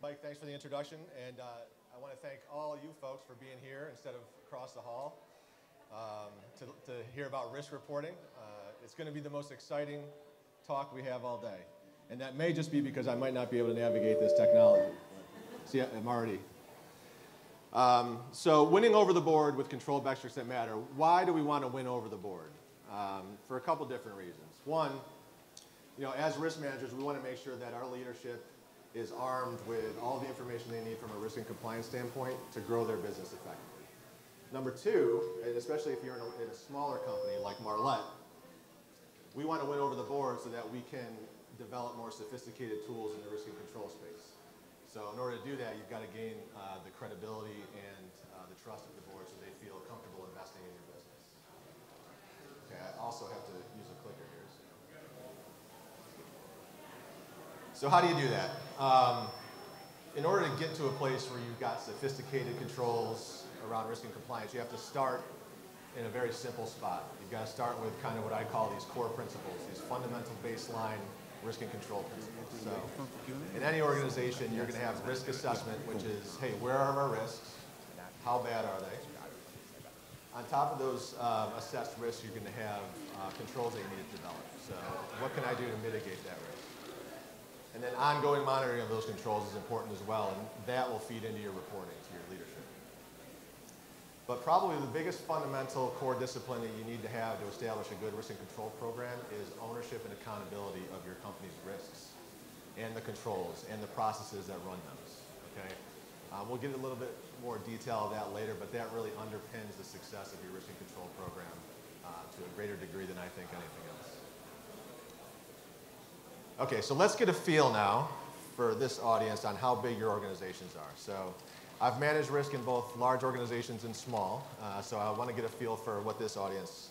Mike, thanks for the introduction, and I want to thank all you folks for being here instead of across the hall to hear about risk reporting. It's going to be the most exciting talk we have all day, and that may just be because I might not be able to navigate this technology. See, I'm already. So winning over the board with controlled metrics that matter. Why do we want to win over the board? For a couple different reasons. One, as risk managers, we want to make sure that our leadership is armed with all the information they need from a risk and compliance standpoint to grow their business effectively. Number two, and especially if you're in a smaller company like Marlette, we want to win over the board so that we can develop more sophisticated tools in the risk and control space. So in order to do that, you've got to gain the credibility and the trust of the board so they feel comfortable investing in your business. Okay, I also have to use a clicker here. So how do you do that? In order to get to a place where you've got sophisticated controls around risk and compliance, you have to start in a very simple spot. You've got to start with kind of what I call these core principles, these fundamental baseline risk and control principles. So in any organization, you're going to have risk assessment, which is, hey, where are our risks? How bad are they? On top of those assessed risks, you're going to have controls that you need to develop. So what can I do to mitigate that risk? And then ongoing monitoring of those controls is important as well, and that will feed into your reporting to your leadership. But probably the biggest fundamental core discipline that you need to have to establish a good risk and control program is ownership and accountability of your company's risks and the controls and the processes that run those. Okay? We'll get a little bit more detail of that later, but that really underpins the success of your risk and control program to a greater degree than I think anything else. Okay, so let's get a feel now for this audience on how big your organizations are. So I've managed risk in both large organizations and small, so I want to get a feel for what this audience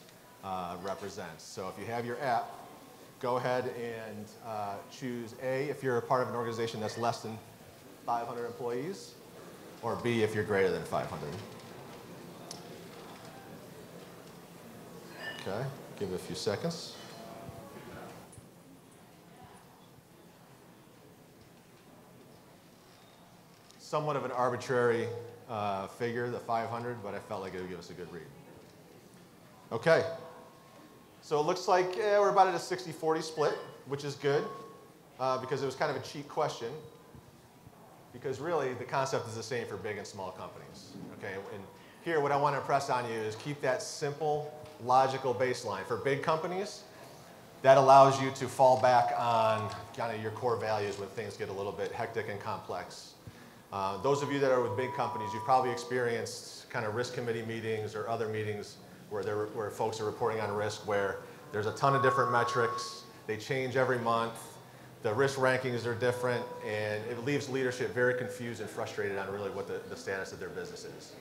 represents. So if you have your app, go ahead and choose A if you're a part of an organization that's less than 500 employees, or B if you're greater than 500. Okay, give it a few seconds. Somewhat of an arbitrary figure, the 500, but I felt like it would give us a good read. Okay, so it looks like we're about at a 60-40 split, which is good because it was kind of a cheat question. Because really, the concept is the same for big and small companies. Okay, and here what I want to impress on you is keep that simple, logical baseline. For big companies, that allows you to fall back on kind of your core values when things get a little bit hectic and complex. Those of you that are with big companies, you've probably experienced kind of risk committee meetings or other meetings where folks are reporting on risk, where there's a ton of different metrics, they change every month, the risk rankings are different, and it leaves leadership very confused and frustrated on really what the status of their business is.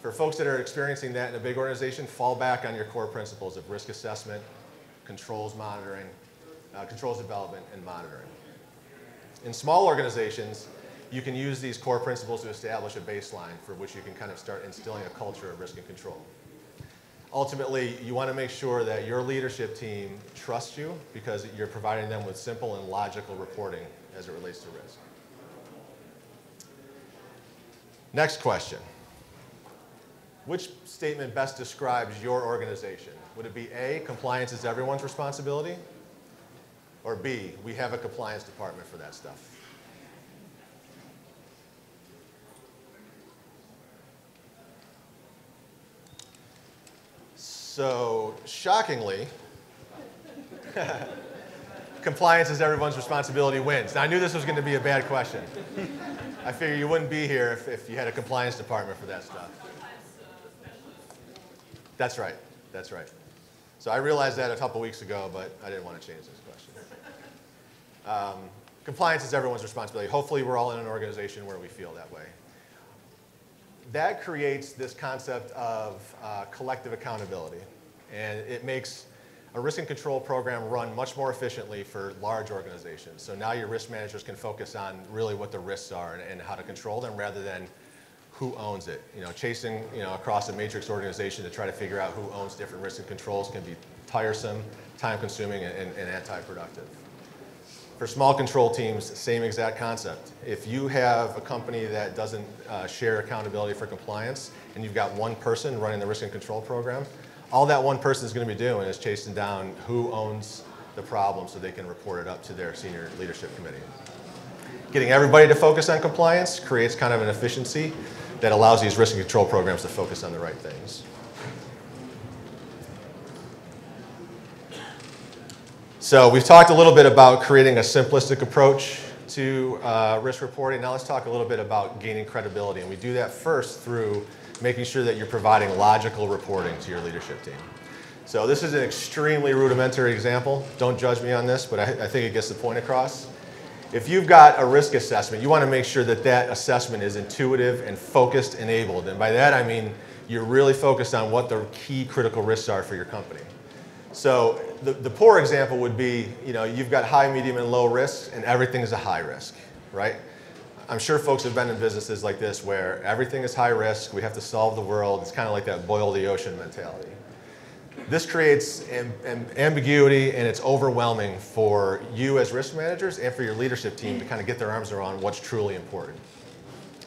For folks that are experiencing that in a big organization, fall back on your core principles of risk assessment, controls monitoring, controls development, and monitoring. In small organizations, you can use these core principles to establish a baseline for which you can kind of start instilling a culture of risk and control. Ultimately, you want to make sure that your leadership team trusts you because you're providing them with simple and logical reporting as it relates to risk. Next question. Which statement best describes your organization? Would it be A, compliance is everyone's responsibility? Or B, we have a compliance department for that stuff? So, shockingly, compliance is everyone's responsibility wins. Now, I knew this was going to be a bad question. I figured you wouldn't be here if you had a compliance department for that stuff. That's right. That's right. So I realized that a couple weeks ago, but I didn't want to change this question. Compliance is everyone's responsibility. Hopefully, we're all in an organization where we feel that way. That creates this concept of collective accountability, and it makes a risk and control program run much more efficiently for large organizations. So now your risk managers can focus on really what the risks are and how to control them rather than who owns it. Chasing across a matrix organization to try to figure out who owns different risks and controls can be tiresome, time-consuming, and anti-productive. For small control teams, same exact concept. If you have a company that doesn't share accountability for compliance, and you've got one person running the risk and control program, all that one person is going to be doing is chasing down who owns the problem so they can report it up to their senior leadership committee. Getting everybody to focus on compliance creates kind of an efficiency that allows these risk and control programs to focus on the right things. So we've talked a little bit about creating a simplistic approach to risk reporting. Now let's talk a little bit about gaining credibility. And we do that first through making sure that you're providing logical reporting to your leadership team. So this is an extremely rudimentary example. Don't judge me on this, but I think it gets the point across. If you've got a risk assessment, you want to make sure that that assessment is intuitive and focused enabled. And by that I mean you're really focused on what the key critical risks are for your company. So the poor example would be, you've got high, medium, and low risks, and everything is a high risk, right? I'm sure folks have been in businesses like this where everything is high risk, we have to solve the world. It's kind of like that boil the ocean mentality. This creates ambiguity, and it's overwhelming for you as risk managers and for your leadership team to kind of get their arms around what's truly important.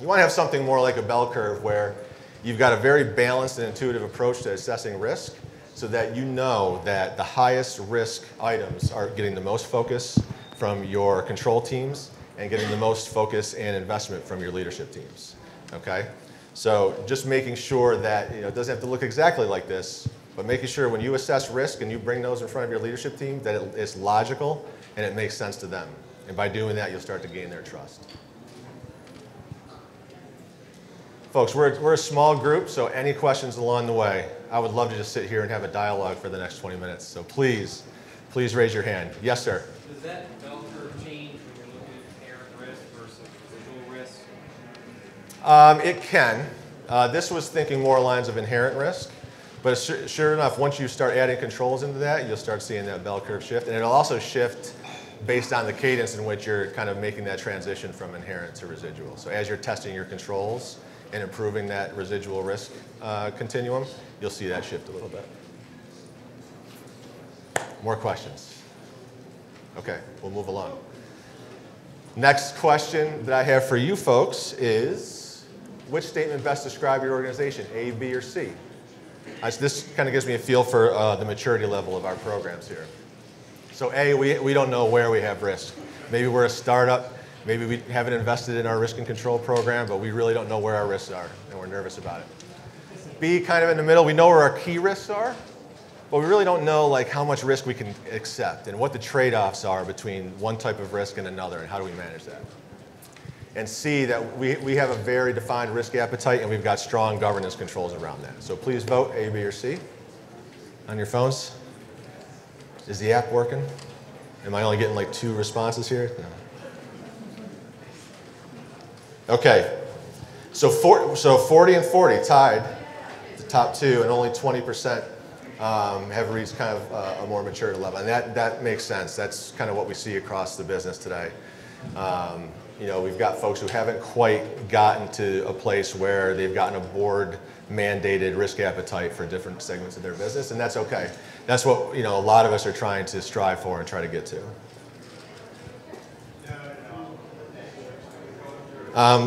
You want to have something more like a bell curve where you've got a very balanced and intuitive approach to assessing risk so that you know that the highest risk items are getting the most focus from your control teams and getting the most focus and investment from your leadership teams, okay? So just making sure that it doesn't have to look exactly like this, but making sure when you assess risk and you bring those in front of your leadership team that it's logical and it makes sense to them. And by doing that, you'll start to gain their trust. Folks, we're a small group, so any questions along the way, I would love to just sit here and have a dialogue for the next 20 minutes. So please raise your hand. Yes, sir. Does that bell curve change when you're looking at inherent risk versus residual risk? It can. This was thinking more lines of inherent risk. But sure enough, once you start adding controls into that, you'll start seeing that bell curve shift. And it'll also shift based on the cadence in which you're kind of making that transition from inherent to residual. So as you're testing your controls and improving that residual risk continuum, you'll see that shift a little bit. More questions? Okay, we'll move along. Next question that I have for you folks is, which statement best describes your organization, A, B, or C? This kind of gives me a feel for the maturity level of our programs here. So A, we don't know where we have risk. Maybe we're a startup, maybe we haven't invested in our risk and control program, but we really don't know where our risks are, and we're nervous about it. B, kind of in the middle, we know where our key risks are, but we really don't know how much risk we can accept and what the trade-offs are between one type of risk and another, and how do we manage that. And C, that we have a very defined risk appetite and we've got strong governance controls around that. So please vote A, B, or C on your phones. Is the app working? Am I only getting 2 responses here? No. Okay, so 40 and 40 tied, the top 2, and only 20% have reached kind of a more mature level. And that makes sense. That's kind of what we see across the business today. We've got folks who haven't quite gotten to a place where they've gotten a board-mandated risk appetite for different segments of their business, and that's okay. That's what a lot of us are trying to strive for and try to get to.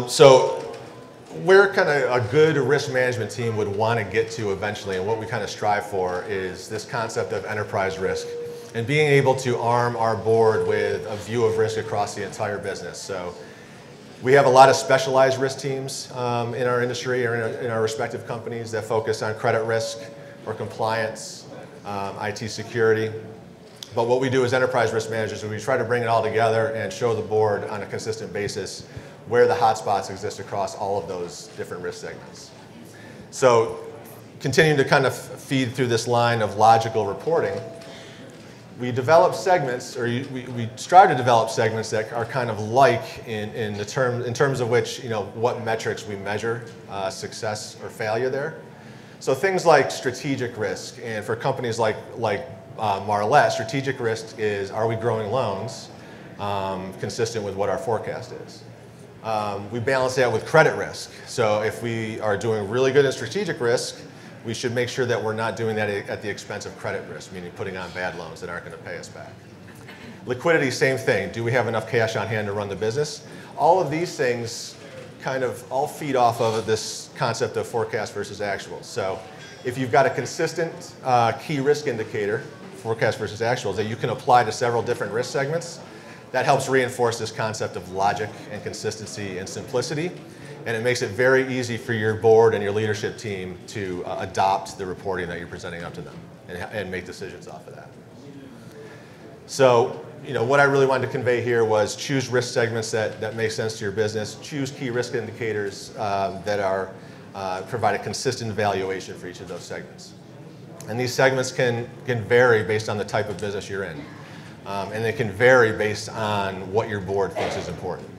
So where kind of a good risk management team would want to get to eventually, and what we kind of strive for, is this concept of enterprise risk. And being able to arm our board with a view of risk across the entire business. So we have a lot of specialized risk teams in our industry or in our respective companies that focus on credit risk or compliance, IT security. But what we do as enterprise risk managers is we try to bring it all together and show the board on a consistent basis where the hotspots exist across all of those different risk segments. So continuing to kind of feed through this line of logical reporting, we develop segments, or we strive to develop segments that are kind of in terms of which, what metrics we measure success or failure there. So things like strategic risk, and for companies like Marlette, strategic risk is, are we growing loans consistent with what our forecast is? We balance that with credit risk. So if we are doing really good in strategic risk, we should make sure that we're not doing that at the expense of credit risk, meaning putting on bad loans that aren't going to pay us back. Liquidity, same thing. Do we have enough cash on hand to run the business? All of these things kind of all feed off of this concept of forecast versus actuals. So if you've got a consistent key risk indicator, forecast versus actuals, that you can apply to several different risk segments, that helps reinforce this concept of logic and consistency and simplicity. And it makes it very easy for your board and your leadership team to adopt the reporting that you're presenting up to them and make decisions off of that. So, what I really wanted to convey here was choose risk segments that make sense to your business, choose key risk indicators that provide a consistent valuation for each of those segments. And these segments can vary based on the type of business you're in. And they can vary based on what your board thinks is important.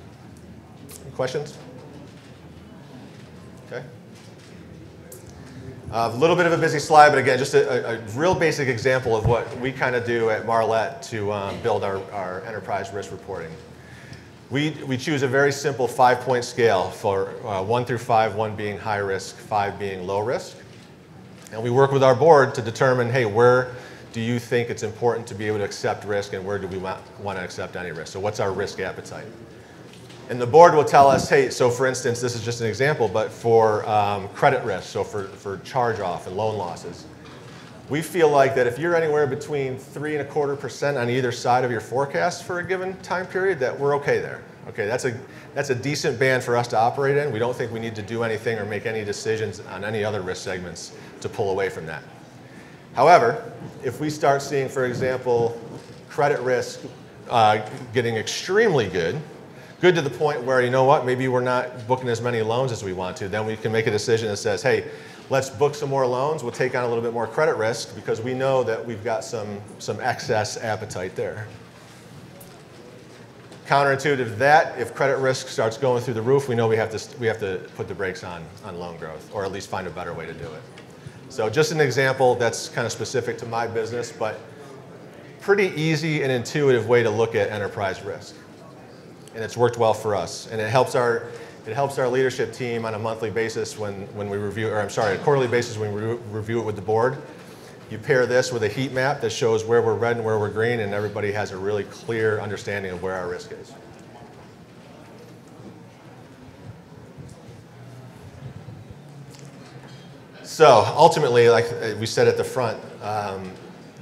Any questions? Okay. A little bit of a busy slide, but again, just a real basic example of what we kind of do at Marlette to build our enterprise risk reporting. We choose a very simple 5-point scale for 1 through 5, 1 being high risk, 5 being low risk. And we work with our board to determine, hey, where do you think it's important to be able to accept risk, and where do we want to accept any risk? So what's our risk appetite? And the board will tell us, hey, so for instance, this is just an example, but for credit risk, so for charge-off and loan losses, we feel like that if you're anywhere between 3.25% on either side of your forecast for a given time period, that we're okay there. Okay, that's a decent band for us to operate in. We don't think we need to do anything or make any decisions on any other risk segments to pull away from that. However, if we start seeing, for example, credit risk getting extremely good to the point where, you know what, maybe we're not booking as many loans as we want to, then we can make a decision that says, hey, let's book some more loans, we'll take on a little bit more credit risk because we know that we've got some excess appetite there. Counterintuitive to that, if credit risk starts going through the roof, we know we have to put the brakes on loan growth, or at least find a better way to do it. So just an example that's kind of specific to my business, but pretty easy and intuitive way to look at enterprise risk. And it's worked well for us. And it helps our leadership team on a monthly basis when we review, or I'm sorry, a quarterly basis when we review it with the board. You pair this with a heat map that shows where we're red and where we're green, and everybody has a really clear understanding of where our risk is. So ultimately, like we said at the front,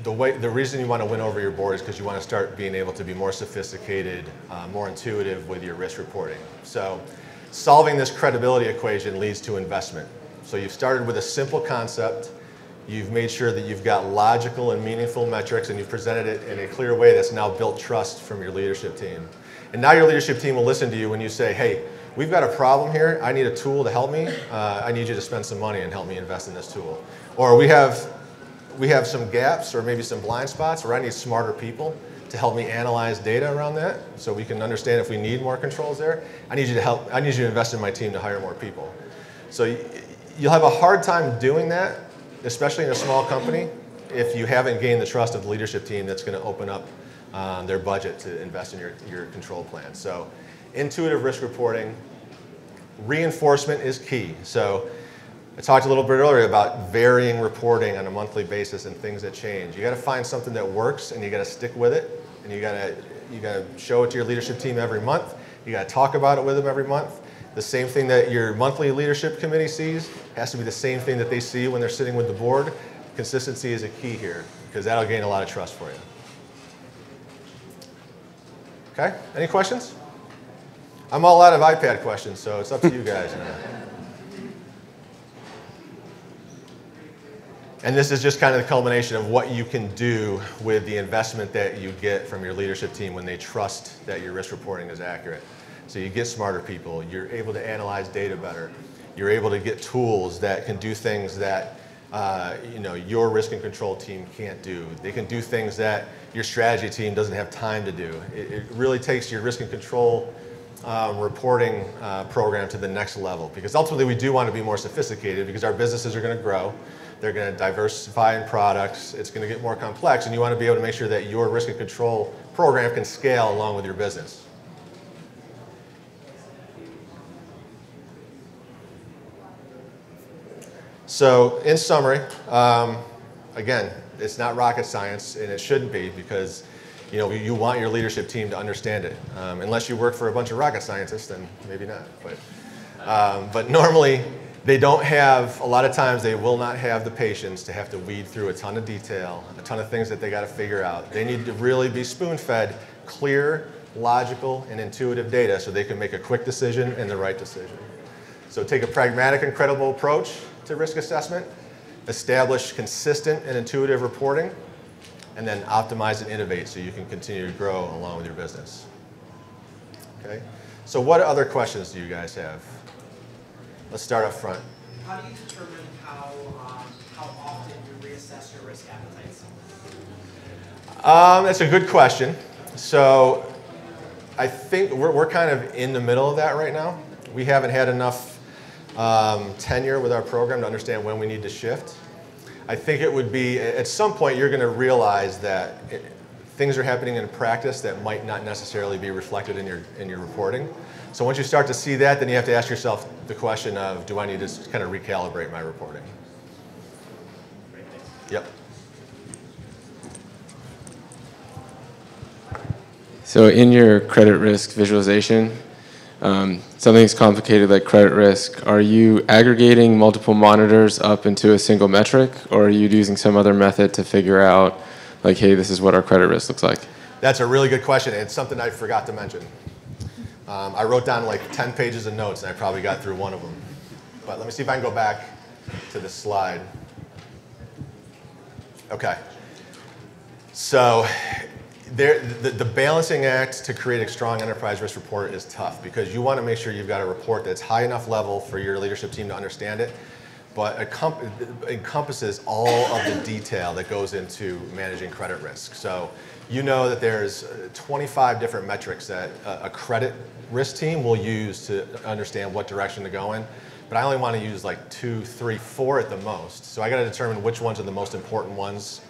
the reason you want to win over your board is because you want to start being able to be more sophisticated, more intuitive with your risk reporting. So solving this credibility equation leads to investment. So you've started with a simple concept, you've made sure that you've got logical and meaningful metrics, and you've presented it in a clear way that's now built trust from your leadership team. And now your leadership team will listen to you when you say, hey, we've got a problem here, I need a tool to help me, I need you to spend some money and help me invest in this tool. Or we have some gaps or maybe some blind spots where I need smarter people to help me analyze data around that so we can understand if we need more controls there. I need you to invest in my team to hire more people. So you'll have a hard time doing that, especially in a small company, if you haven't gained the trust of the leadership team that's going to open up their budget to invest in your control plan. So intuitive risk reporting, reinforcement is key. So I talked a little bit earlier about varying reporting on a monthly basis and things that change. You got to find something that works, and you got to stick with it, and you got to show it to your leadership team every month. You got to talk about it with them every month. The same thing that your monthly leadership committee sees has to be the same thing that they see when they're sitting with the board. Consistency is a key here because that'll gain a lot of trust for you. Okay, any questions? I'm all out of iPad questions, so it's up to you guys now. And this is just kind of the culmination of what you can do with the investment that you get from your leadership team when they trust that your risk reporting is accurate. So you get smarter people, you're able to analyze data better, you're able to get tools that can do things that your risk and control team can't do. They can do things that your strategy team doesn't have time to do. It really takes your risk and control reporting program to the next level, because ultimately we do want to be more sophisticated because our businesses are going to grow. They're going to diversify in products. It's going to get more complex, and you want to be able to make sure that your risk and control program can scale along with your business. So in summary, again, it's not rocket science, and it shouldn't be, because you want your leadership team to understand it. Unless you work for a bunch of rocket scientists, then maybe not. But normally, they don't have, a lot of times they will not have the patience to have to weed through a ton of detail, a ton of things that they got to figure out. They need to really be spoon-fed clear, logical, and intuitive data so they can make a quick decision and the right decision. So take a pragmatic and credible approach to risk assessment, establish consistent and intuitive reporting, and then optimize and innovate so you can continue to grow along with your business. Okay? So what other questions do you guys have? Let's start up front. How do you determine how often you reassess your risk appetites? That's a good question. So I think we're kind of in the middle of that right now. We haven't had enough tenure with our program to understand when we need to shift. I think it would be, at some point you're going to realize that things are happening in practice that might not necessarily be reflected in your reporting. So once you start to see that, then you have to ask yourself the question of, do I need to kind of recalibrate my reporting? Yep. So in your credit risk visualization, something's complicated like credit risk. Are you aggregating multiple monitors up into a single metric, or are you using some other method to figure out, like, hey, this is what our credit risk looks like? That's a really good question. It's something I forgot to mention. I wrote down like 10 pages of notes, and I probably got through one of them. But let me see if I can go back to this slide. Okay. So the balancing act to create a strong enterprise risk report is tough because you want to make sure you've got a report that's high enough level for your leadership team to understand it, but encompasses all of the detail that goes into managing credit risk. So you know that there's 25 different metrics that a credit risk team will use to understand what direction to go in, but I only want to use like 2, 3, 4 at the most. So I got to determine which ones are the most important ones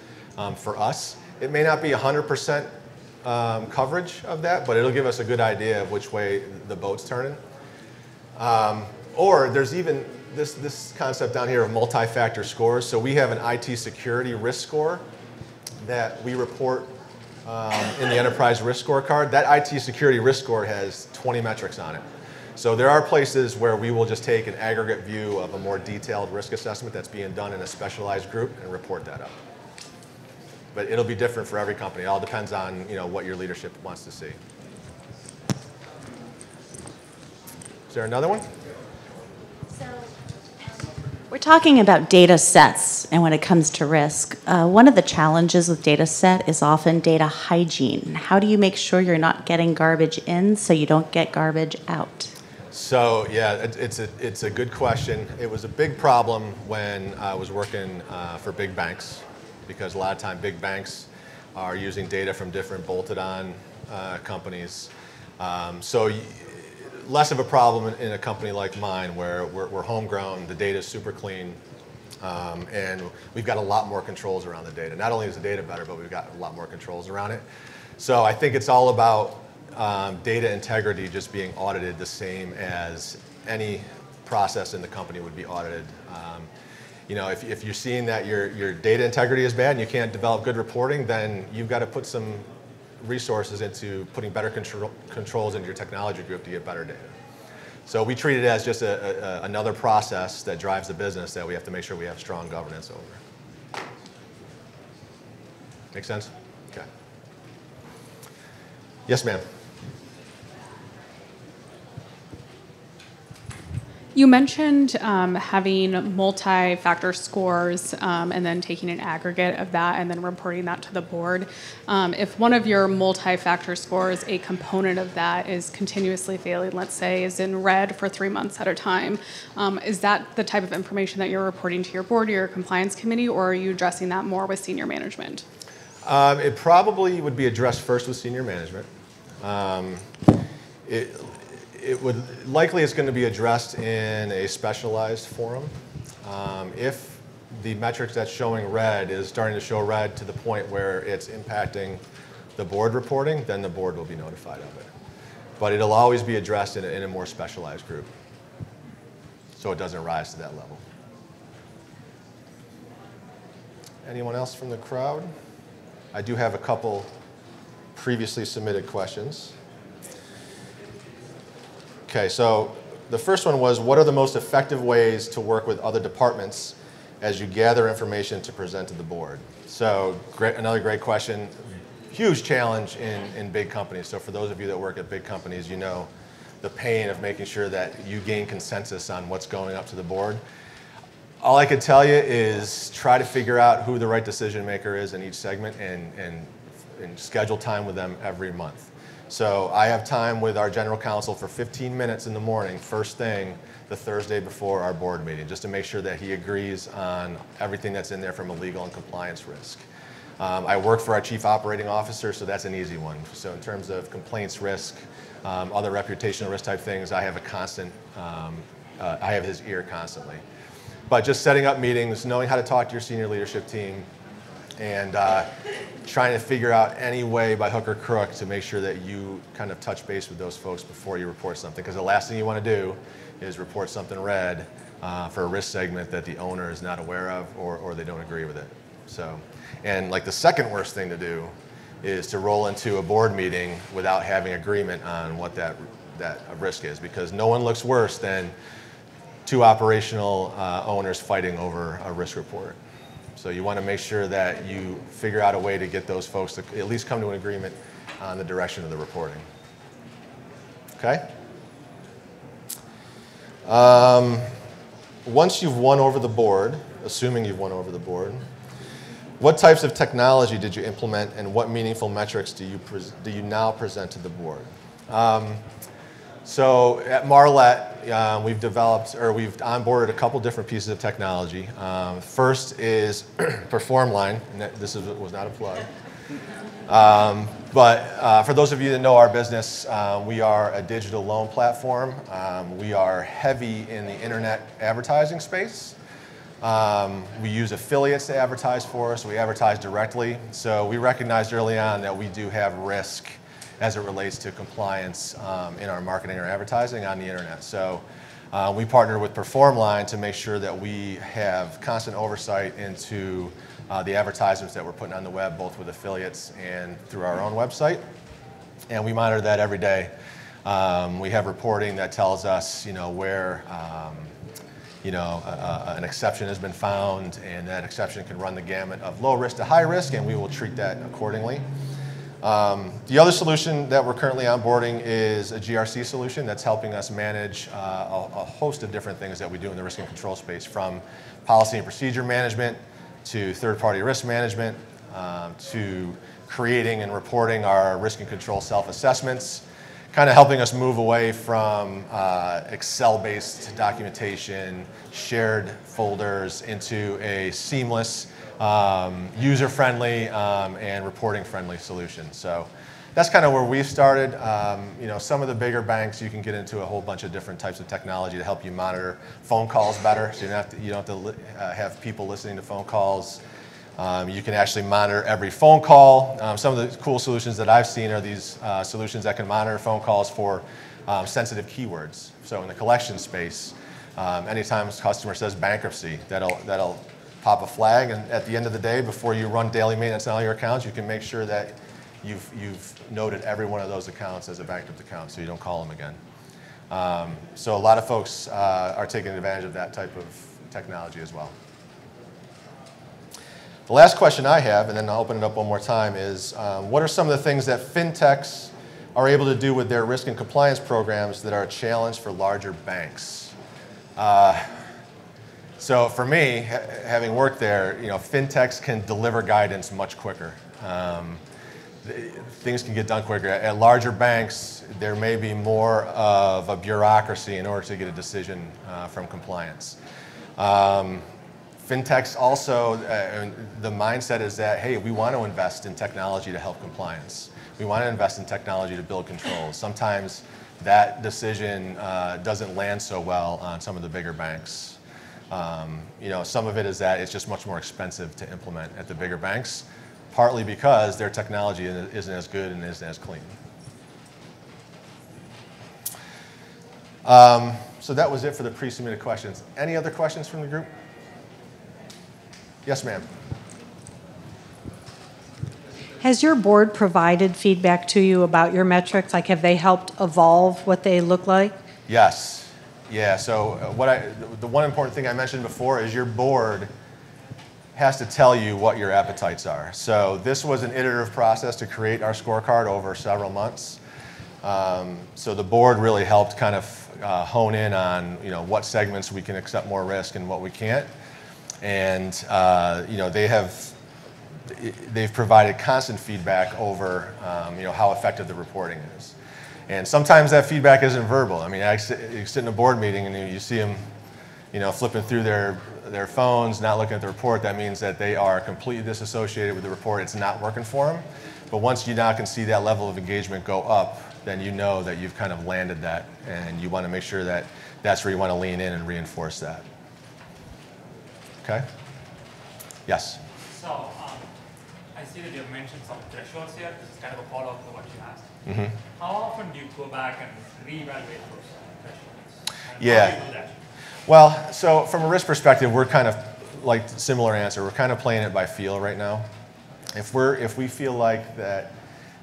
for us. It may not be 100% coverage of that, but it'll give us a good idea of which way the boat's turning. Or there's even this concept down here of MultiFactor Scores. So we have an IT security risk score that we report in the enterprise risk scorecard. That IT security risk score has 20 metrics on it. So there are places where we will just take an aggregate view of a more detailed risk assessment that's being done in a specialized group and report that up. But it'll be different for every company. It all depends on what your leadership wants to see. Is there another one? We're talking about data sets, and when it comes to risk, one of the challenges with data set is often data hygiene. How do you make sure you're not getting garbage in so you don't get garbage out? So yeah, it's a good question. It was a big problem when I was working for big banks, because a lot of time big banks are using data from different bolted-on companies. So less of a problem in a company like mine where we're homegrown, the data is super clean, and we've got a lot more controls around the data. Not only is the data better, but we've got a lot more controls around it. So I think it's all about data integrity just being audited the same as any process in the company would be audited. If you're seeing that your data integrity is bad and you can't develop good reporting, then you've got to put some resources into putting better controls into your technology group to get better data. So we treat it as just another process that drives the business that we have to make sure we have strong governance over. Make sense? Okay. Yes, ma'am. You mentioned having multi-factor scores and then taking an aggregate of that and then reporting that to the board. If one of your multi-factor scores, a component of that is continuously failing, let's say is in red for 3 months at a time, is that the type of information that you're reporting to your board or your compliance committee, or are you addressing that more with senior management? It probably would be addressed first with senior management. It would likely it's going to be addressed in a specialized forum. If the metrics that's showing red is starting to show red to the point where it's impacting the board reporting, then the board will be notified of it. But it'll always be addressed in a more specialized group, so it doesn't rise to that level. Anyone else from the crowd? I do have a couple previously submitted questions. Okay, so the first one was, what are the most effective ways to work with other departments as you gather information to present to the board? So another great question. Huge challenge in big companies. So for those of you that work at big companies, you know the pain of making sure that you gain consensus on what's going up to the board. All I could tell you is try to figure out who the right decision maker is in each segment and schedule time with them every month. So I have time with our general counsel for 15 minutes in the morning, first thing, the Thursday before our board meeting, just to make sure that he agrees on everything that's in there from a legal and compliance risk. I work for our chief operating officer, so that's an easy one. So in terms of complaints risk, other reputational risk type things, I have a constant, I have his ear constantly. But just setting up meetings, knowing how to talk to your senior leadership team, and trying to figure out any way by hook or crook to make sure that you kind of touch base with those folks before you report something. Because the last thing you want to do is report something red for a risk segment that the owner is not aware of or they don't agree with it. So, and like the second worst thing to do is to roll into a board meeting without having agreement on what that risk is, because no one looks worse than two operational owners fighting over a risk report. So you want to make sure that you figure out a way to get those folks to at least come to an agreement on the direction of the reporting. Okay? Once you've won over the board, assuming you've won over the board, what types of technology did you implement and what meaningful metrics do you now present to the board? So at Marlette, we've onboarded a couple different pieces of technology. First is Performline, and this was not a plug. But for those of you that know our business, we are a digital loan platform. We are heavy in the internet advertising space. We use affiliates to advertise for us. We advertise directly. So we recognized early on that we do have risk as it relates to compliance in our marketing or advertising on the internet. So we partnered with Performline to make sure that we have constant oversight into the advertisements that we're putting on the web, both with affiliates and through our own website. And we monitor that every day. We have reporting that tells us, where an exception has been found, and that exception can run the gamut of low risk to high risk, and we will treat that accordingly. The other solution that we're currently onboarding is a GRC solution that's helping us manage a host of different things that we do in the risk and control space, from policy and procedure management to third-party risk management to creating and reporting our risk and control self-assessments, kind of helping us move away from Excel-based documentation, shared folders, into a seamless, user-friendly, and reporting-friendly solution. So that's kind of where we've started. Some of the bigger banks, you can get into a whole bunch of different types of technology to help you monitor phone calls better, so you don't have to have people listening to phone calls. You can actually monitor every phone call. Some of the cool solutions that I've seen are these solutions that can monitor phone calls for sensitive keywords. So in the collection space, anytime a customer says bankruptcy, that'll pop a flag, and at the end of the day, before you run daily maintenance on all your accounts, you can make sure that you've noted every one of those accounts as a bankrupt account, so you don't call them again. So a lot of folks are taking advantage of that type of technology as well. The last question I have, and then I'll open it up one more time, is what are some of the things that FinTechs are able to do with their risk and compliance programs that are a challenge for larger banks? So for me, having worked there, FinTechs can deliver guidance much quicker. Things can get done quicker. At larger banks, there may be more of a bureaucracy in order to get a decision from compliance. FinTechs also, the mindset is that, hey, we want to invest in technology to help compliance. We want to invest in technology to build controls. Sometimes that decision doesn't land so well on some of the bigger banks. Some of it is that it's just much more expensive to implement at the bigger banks, partly because their technology isn't as good and isn't as clean. So that was it for the pre-submitted questions. Any other questions from the group? Yes, ma'am. Has your board provided feedback to you about your metrics? Like, have they helped evolve what they look like? Yes. Yeah, so the one important thing I mentioned before is your board has to tell you what your appetites are. So this was an iterative process to create our scorecard over several months. So the board really helped kind of hone in on what segments we can accept more risk and what we can't. And they've provided constant feedback over how effective the reporting is. And sometimes that feedback isn't verbal. I mean, you sit in a board meeting and you see them flipping through their phones, not looking at the report. That means that they are completely disassociated with the report. It's not working for them. But once you now can see that level of engagement go up, then you know that you've kind of landed that, and you want to make sure that that's where you want to lean in and reinforce that. Okay? Yes? So I see that you've mentioned some thresholds here. This is kind of a follow-up to what you asked. Mm-hmm. How often do you go back and reevaluate those thresholds? And Yeah. how do you do that? Well, so from a risk perspective, we're kind of like similar answer. We're kind of playing it by feel right now. If we feel like that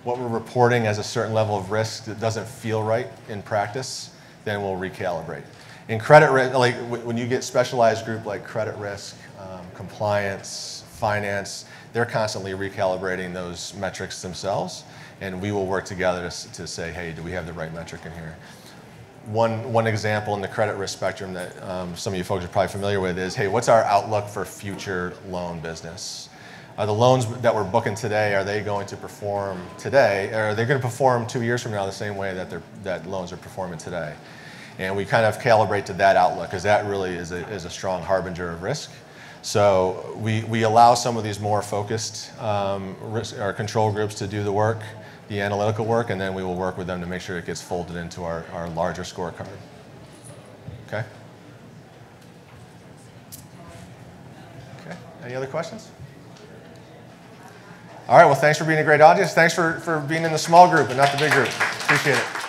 what we're reporting as a certain level of risk that doesn't feel right in practice, then we'll recalibrate. In credit risk, like when you get specialized group like credit risk, compliance, finance, they're constantly recalibrating those metrics themselves, and we will work together to say, hey, do we have the right metric in here? One example in the credit risk spectrum that some of you folks are probably familiar with is, hey, what's our outlook for future loan business? Are the loans that we're booking today, are they going to perform today, or are they going to perform 2 years from now the same way that loans are performing today? And we kind of calibrate to that outlook, because that really is a strong harbinger of risk. So we allow some of these more focused risk or control groups to do the work, the analytical work, and then we will work with them to make sure it gets folded into our larger scorecard. Okay? Okay, any other questions? All right, well, thanks for being a great audience. Thanks for being in the small group and not the big group. Appreciate it.